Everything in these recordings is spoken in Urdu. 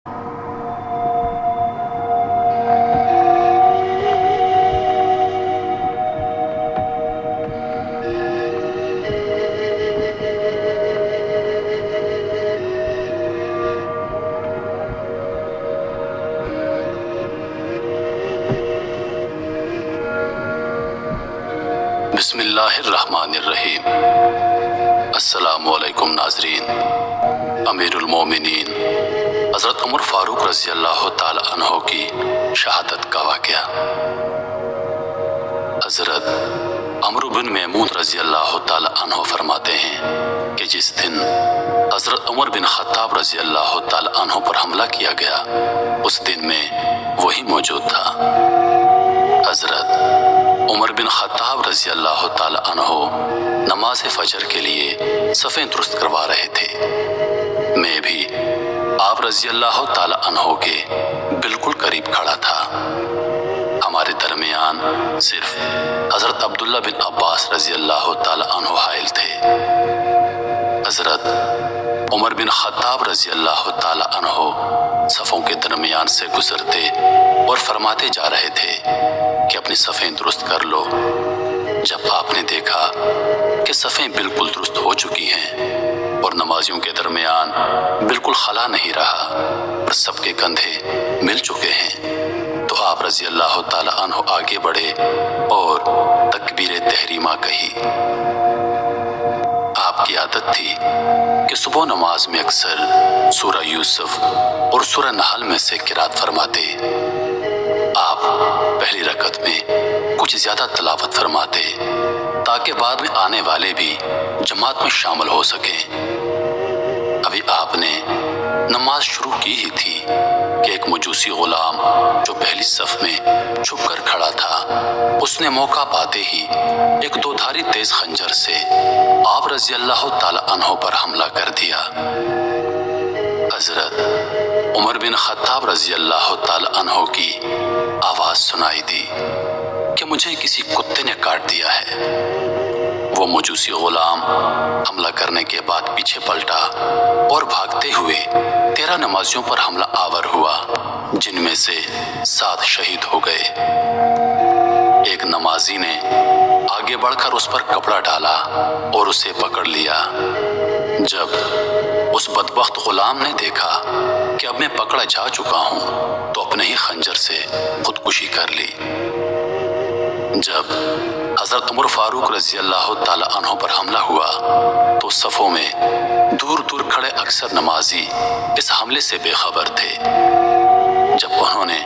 بسم اللہ الرحمن الرحیم۔ السلام علیکم ناظرین۔ امیر المومنین حضرت عمر فاروق رضی اللہ تعالی عنہ کی شہادت کا واقعہ۔ حضرت عمرو بن میمون رضی اللہ تعالی عنہ فرماتے ہیں کہ جس دن حضرت عمر بن خطاب رضی اللہ تعالی عنہ پر حملہ کیا گیا اس دن میں وہی موجود تھا۔ حضرت عمر بن خطاب رضی اللہ تعالی عنہ نماز فجر کے لیے صفیں درست کروا رہے تھے۔ میں بھی آپ رضی اللہ تعالی عنہ کے بالکل قریب کھڑا تھا۔ ہمارے درمیان صرف حضرت عبداللہ بن عباس رضی اللہ تعالی عنہ حائل تھے۔ حضرت عمر بن خطاب رضی اللہ تعالی عنہ صفوں کے درمیان سے گزرتے اور فرماتے جا رہے تھے کہ اپنی صفیں درست کر لو۔ جب آپ نے دیکھا کہ صفیں بالکل درست ہو چکی ہیں اور نمازیوں کے درمیان بالکل خلا نہیں رہا اور سب کے کندھے مل چکے ہیں تو آپ رضی اللہ تعالی عنہ آگے بڑھے اور تکبیر تحریمہ کہی۔ آپ کی عادت تھی کہ صبح نماز میں اکثر سورہ یوسف اور سورہ نحل میں سے قرات فرماتے۔ آپ پہلی رکعت میں کچھ زیادہ تلاوت فرماتے تاکہ بعد میں آنے والے بھی جماعت میں شامل ہو سکیں۔ ابھی آپ نے نماز شروع کی ہی تھی کہ ایک مجوسی غلام جو پہلی صف میں چھپ کر کھڑا تھا اس نے موقع پاتے ہی ایک دو دھاری تیز خنجر سے آپ رضی اللہ تعالی عنہ پر حملہ کر دیا۔ حضرت عمر بن خطاب رضی اللہ تعالی عنہ کی آواز سنائی دی کہ مجھے کسی کتے نے کاٹ دیا ہے۔ وہ مجوسی غلام حملہ کرنے کے بعد پیچھے پلٹا اور بھاگتے ہوئے 13 نمازیوں پر حملہ آور ہوا جن میں سے 7 شہید ہو گئے۔ ایک نمازی نے آگے بڑھ کر اس پر کپڑا ڈالا اور اسے پکڑ لیا۔ جب اس بدبخت غلام نے دیکھا کہ اب میں پکڑا جا چکا ہوں تو اپنے ہی خنجر سے خودکشی کر لی۔ جب حضرت عمر فاروق رضی اللہ تعالی عنہ پر حملہ ہوا تو صفوں میں دور دور کھڑے اکثر نمازی اس حملے سے بے خبر تھے۔ جب انہوں نے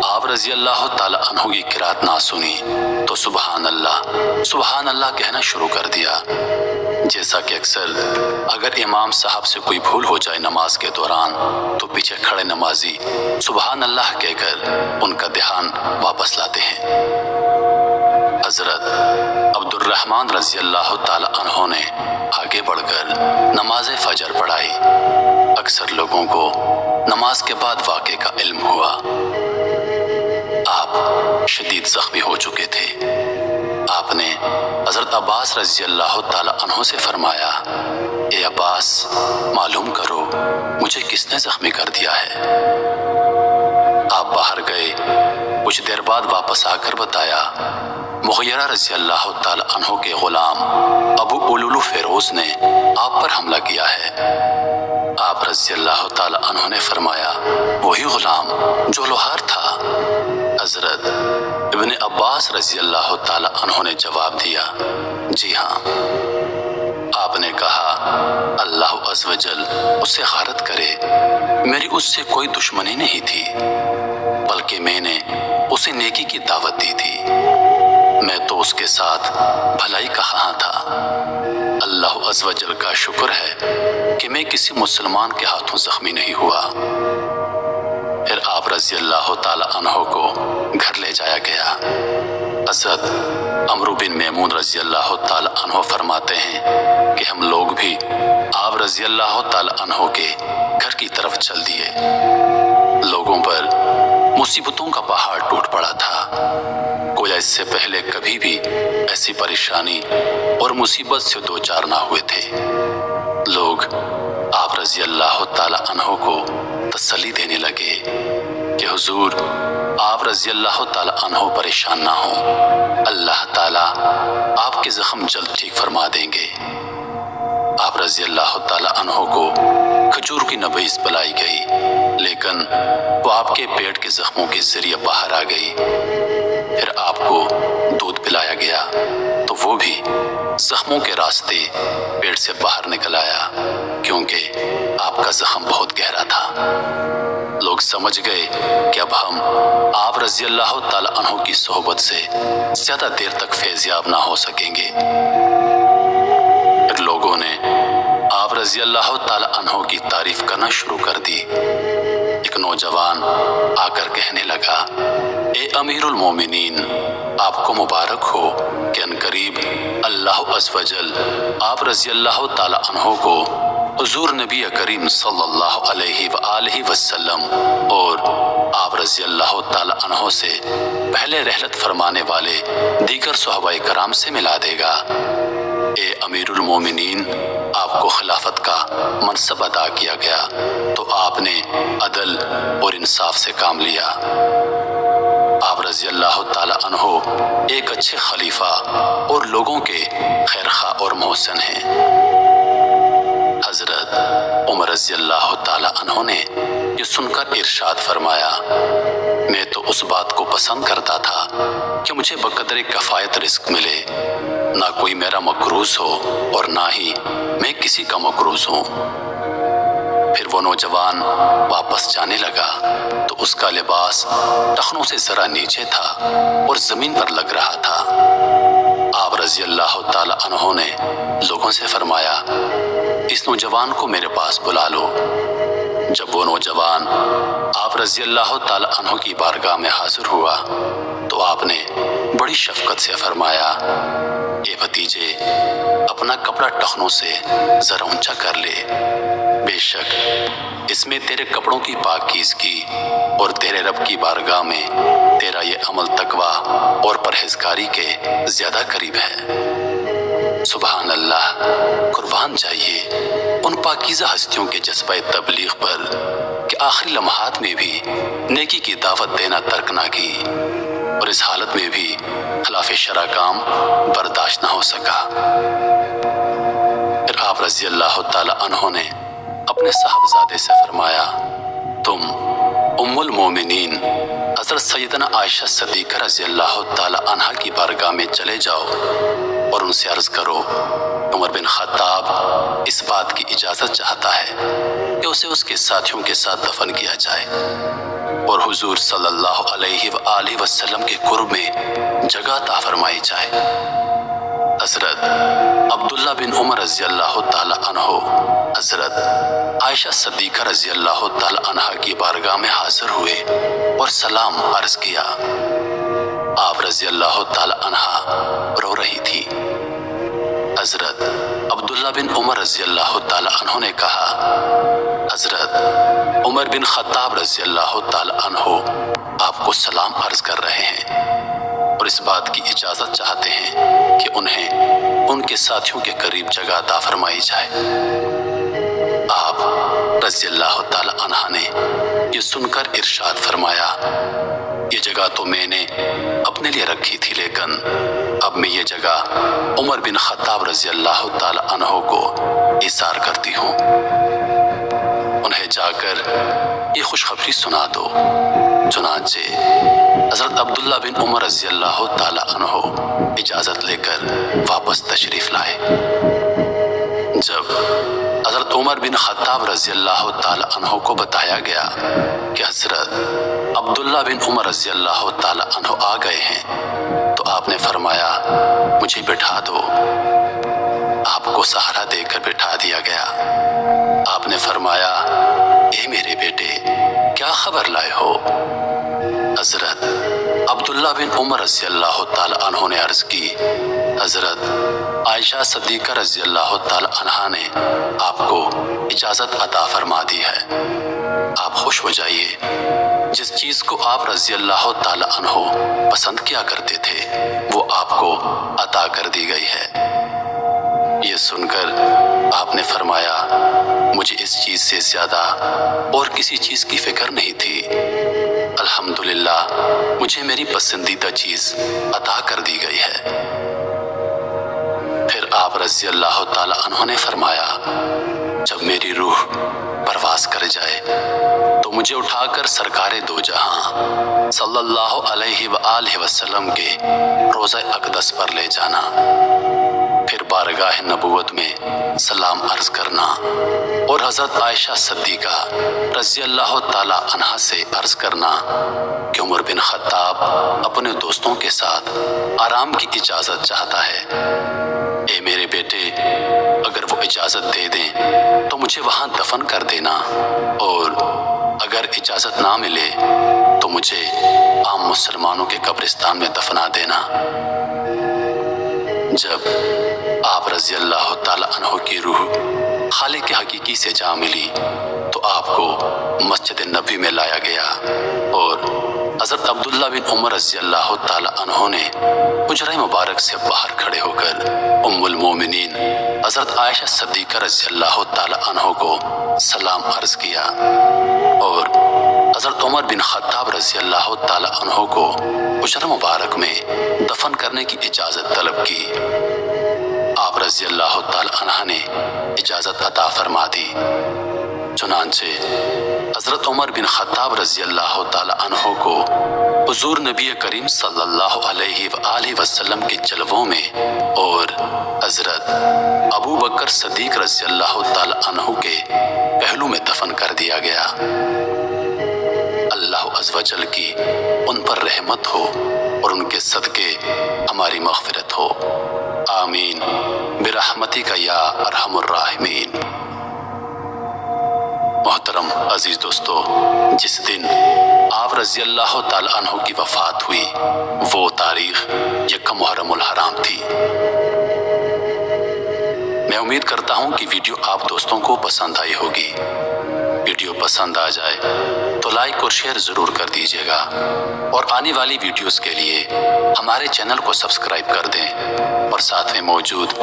آپ رضی اللہ تعالی عنہ کی قرات نہ سنی تو سبحان اللہ کہنا شروع کر دیا۔ جیسا کہ اکثر اگر امام صاحب سے کوئی بھول ہو جائے نماز کے دوران تو پیچھے کھڑے نمازی سبحان اللہ کہہ کر ان کا دھیان واپس لاتے ہیں۔ حضرت عبد الرحمن رضی اللہ تعالی عنہ نے آگے بڑھ کر نماز فجر پڑھائی۔ اکثر لوگوں کو نماز کے بعد واقعے کا علم ہوا۔ آپ شدید زخمی ہو چکے تھے۔ آپ نے حضرت عباس رضی اللہ تعالی عنہ سے فرمایا، اے عباس معلوم کرو مجھے کس نے زخمی کر دیا ہے۔ آپ باہر گئے، کچھ دیر بعد واپس آ کر بتایا مغیرہ رضی اللہ تعالی عنہ کے غلام ابو اولولو فیروز نے آپ پر حملہ کیا ہے۔ آپ رضی اللہ تعالی عنہ نے فرمایا وہی غلام جو لوہار تھا۔ حضرت ابن عباس رضی اللہ تعالی عنہ نے جواب دیا، جی ہاں۔ آپ نے کہا اللہ عز و جل اسے غارت کرے، میری اس سے کوئی دشمنی نہیں تھی بلکہ میں نے اسے نیکی کی دعوت دی تھی۔ میں تو اس کے ساتھ بھلائی کا خواہاں تھا۔ اللہ عز و جل کا شکر ہے کہ میں کسی مسلمان کے ہاتھوں زخمی نہیں ہوا۔ پھر آپ رضی اللہ تعالی عنہ کو گھر لے جایا گیا۔ حضرت عمرو بن میمون رضی اللہ تعالی عنہ فرماتے ہیں کہ ہم لوگ بھی آپ رضی اللہ تعالی عنہ کے گھر کی طرف چل دیے۔ لوگوں پر مصیبتوں کا پہاڑ ٹوٹ پڑا تھا۔ گویا اس سے پہلے کبھی بھی ایسی پریشانی اور مصیبت سے دوچار نہ ہوئے تھے۔ لوگ آپ رضی اللہ تعالی عنہ کو تسلی دینے لگے کہ حضور آپ رضی اللہ تعالی عنہ پریشان نہ ہوں، اللہ تعالیٰ آپ کے زخم جلد ٹھیک فرما دیں گے۔ آپ رضی اللہ تعالی عنہ کو کھجور کی نبیذ پلائی گئی، لیکن وہ آپ کے پیٹ کے زخموں کے ذریعے باہر آ گئی۔ پھر آپ کو دودھ پلایا گیا تو وہ بھی زخموں کے راستے پیٹ سے باہر نکل آیا، کیونکہ آپ کا زخم بہت گہرا تھا۔ لوگ سمجھ گئے کہ اب ہم آپ رضی اللہ تعالی عنہ کی صحبت سے زیادہ دیر تک فیضیاب نہ ہو سکیں گے۔ پھر لوگوں نے آپ رضی اللہ تعالی عنہ کی تعریف کرنا شروع کر دی۔ ایک نوجوان آ کر کہنے لگا، اے امیر المومنین، آپ کو مبارک ہو کہ عنقریب اللہ عز و جل آپ رضی اللہ تعالی عنہ کو حضور نبی کریم صلی اللہ علیہ وآلہ وسلم اور آپ رضی اللہ تعالی عنہ سے پہلے رحلت فرمانے والے دیگر صحابہ کرام سے ملا دے گا۔ اے امیر المومنین، آپ کو خلافت کا منصب عطا کیا گیا تو آپ نے عدل اور انصاف سے کام لیا۔ آپ رضی اللہ تعالی عنہ ایک اچھے خلیفہ اور لوگوں کے خیرخواہ اور محسن ہیں۔ حضرت عمر رضی اللہ تعالی عنہ نے یہ سن کر ارشاد فرمایا، میں تو اس بات کو پسند کرتا تھا کہ مجھے بقدر کفایت رزق ملے، نہ کوئی میرا مقروض ہو اور نہ ہی میں کسی کا مقروض ہوں۔ پھر وہ نوجوان واپس جانے لگا تو اس کا لباس ٹخنوں سے ذرا نیچے تھا اور زمین پر لگ رہا تھا۔ آپ رضی اللہ تعالی عنہ نے لوگوں سے فرمایا، اس نوجوان کو میرے پاس بلا لو۔ جب وہ نوجوان آپ رضی اللہ تعالی عنہ کی بارگاہ میں حاضر ہوا تو آپ نے بڑی شفقت سے فرمایا، اے بھتیجے، اپنا کپڑا ٹخنوں سے ذرا اونچا کر لے، بے شک اس میں تیرے کپڑوں کی پاکیزگی اور تیرے رب کی بارگاہ میں تیرا یہ عمل تقویٰ اور پرہیزگاری کے زیادہ قریب ہے۔ سبحان اللہ، قربان جائیے ان پاکیزہ ہستیوں کے جذبہ تبلیغ پر کہ آخری لمحات میں بھی نیکی کی دعوت دینا ترک نہ کی، اور اس حالت میں بھی خلاف شرع کام برداشت نہ ہو سکا۔ پھر آپ رضی اللہ تعالی عنہ نے اپنے صاحبزادے سے فرمایا، تم ام المومنین حضرت سیدنا عائشہ صدیقہ رضی اللہ تعالی عنہ کی بارگاہ میں چلے جاؤ اور ان سے عرض کرو، عمر بن خطاب اس بات کی اجازت چاہتا ہے کہ اسے اس کے ساتھیوں کے ساتھ دفن کیا جائے اور حضور صلی اللہ علیہ وآلہ وسلم کے قرب میں جگہ عطا فرمائی جائے۔ حضرت عبداللہ بن عمر رضی اللہ تعالی عنہ حضرت عائشہ صدیقہ رضی اللہ تعالی عنہ کی بارگاہ میں حاضر ہوئے اور سلام عرض کیا۔ آپ رضی اللہ تعالی عنہ رو رہی تھی۔ حضرت عبداللہ بن عمر رضی اللہ تعالی عنہ نے کہا، حضرت عمر بن خطاب رضی اللہ تعالی عنہ آپ کو سلام عرض کر رہے ہیں اور اس بات کی اجازت چاہتے ہیں کہ انہیں ان کے ساتھیوں کے قریب جگہ عطا فرمائی جائے۔ آپ رضی اللہ تعالی عنہ نے یہ سن کر ارشاد فرمایا، یہ جگہ تو میں نے اپنے لیے رکھی تھی، لیکن اب میں یہ جگہ عمر بن خطاب رضی اللہ تعالی عنہ کو ایثار کرتی ہوں، انہیں جا کر یہ خوشخبری سنا دو۔ چنانچہ حضرت عبداللہ بن عمر رضی اللہ تعالی عنہ اجازت لے کر واپس تشریف لائے۔ جب حضرت عمر بن خطاب رضی اللہ تعالی عنہ کو بتایا گیا کہ حضرت عبداللہ بن عمر رضی اللہ تعالی عنہ آ گئے ہیں تو آپ نے فرمایا، مجھے بٹھا دو۔ آپ کو سہارا دے کر بٹھا دیا گیا۔ آپ نے فرمایا، اے میرے بیٹے، کیا خبر لائے ہو؟ حضرت عبداللہ بن عمر رضی اللہ تعالی عنہ نے عرض کی، حضرت عائشہ صدیقہ رضی اللہ تعالی عنہ نے آپ کو اجازت عطا فرما دی ہے، آپ خوش ہو جائیے، جس چیز کو آپ رضی اللہ تعالی عنہ پسند کیا کرتے تھے وہ آپ کو عطا کر دی گئی ہے۔ یہ سن کر آپ نے فرمایا مجھے اس چیز سے زیادہ اور کسی چیز کی فکر نہیں تھی، الحمدللہ مجھے میری پسندیدہ چیز عطا کر دی گئی ہے۔ پھر آپ رضی اللہ تعالی عنہ نے فرمایا جب میری روح پرواز کر جائے تو مجھے اٹھا کر سرکار دو جہاں صلی اللہ علیہ وآلہ وسلم کے روضہ اقدس پر لے جانا، پھر بارگاہ نبوت میں سلام عرض کرنا اور حضرت عائشہ صدیقہ رضی اللہ تعالی عنہا سے عرض کرنا کہ عمر بن خطاب اپنے دوستوں کے ساتھ آرام کی اجازت چاہتا ہے، اے میرے بیٹے اگر وہ اجازت دے دیں تو مجھے وہاں دفن کر دینا، اور اگر اجازت نہ ملے تو مجھے عام مسلمانوں کے قبرستان میں دفنا دینا۔ جب آپ رضی اللہ تعالی عنہ کی روح خالق حقیقی سے جا ملی تو آپ کو مسجد نبوی میں لایا گیا اور حضرت عبداللہ بن عمر رضی اللہ تعالی عنہ نے حجرہ مبارک سے باہر کھڑے ہو کر ام المومنین حضرت عائشہ صدیقہ رضی اللہ تعالی عنہ کو سلام عرض کیا اور حضرت عمر بن خطاب رضی اللہ تعالی عنہ کو حجرہ مبارک میں دفن کرنے کی اجازت طلب کی۔ آپ رضی اللہ تعالی عنہ نے اجازت عطا فرما دی، چنانچہ حضرت عمر بن خطاب رضی اللہ تعالی عنہ کو حضور نبی کریم صلی اللہ علیہ وآلہ وسلم کے جلووں میں اور حضرت ابو بکر صدیق رضی اللہ تعالی عنہ کے پہلو میں دفن کر دیا گیا۔ اللہ عز و جل کی ان پر رحمت ہو اور ان کے صدقے ہماری مغفرت ہو، آمین برحمتک یا ارحم الراحمین۔ محترم عزیز دوستو، جس دن آپ رضی اللہ تعالی عنہ کی وفات ہوئی وہ تاریخ یکم محرم الحرام تھی۔ میں امید کرتا ہوں کہ ویڈیو آپ دوستوں کو پسند آئی ہوگی۔ ویڈیو پسند آ جائے تو لائک اور شیئر ضرور کر دیجیے گا، اور آنے والی ویڈیوز کے لیے ہمارے چینل کو سبسکرائب کر دیں اور ساتھ میں موجود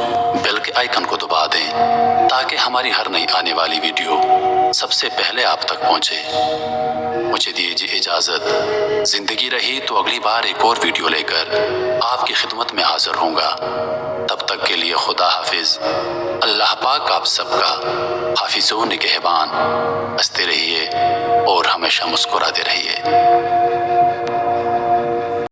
بیل کے آئیکن کو دبا دیں تاکہ ہماری ہر نئی آنے والی ویڈیو سب سے پہلے آپ تک پہنچے۔ مجھے دیجیے اجازت، زندگی رہی تو اگلی بار ایک اور ویڈیو لے کر آپ کی خدمت میں حاضر ہوں گا۔ تب تک کے لیے خدا حافظ۔ اللہ پاک آپ سب کا حافظ و نگہبان۔ ہنستے رہیے اور ہمیشہ مسکراتے رہیے۔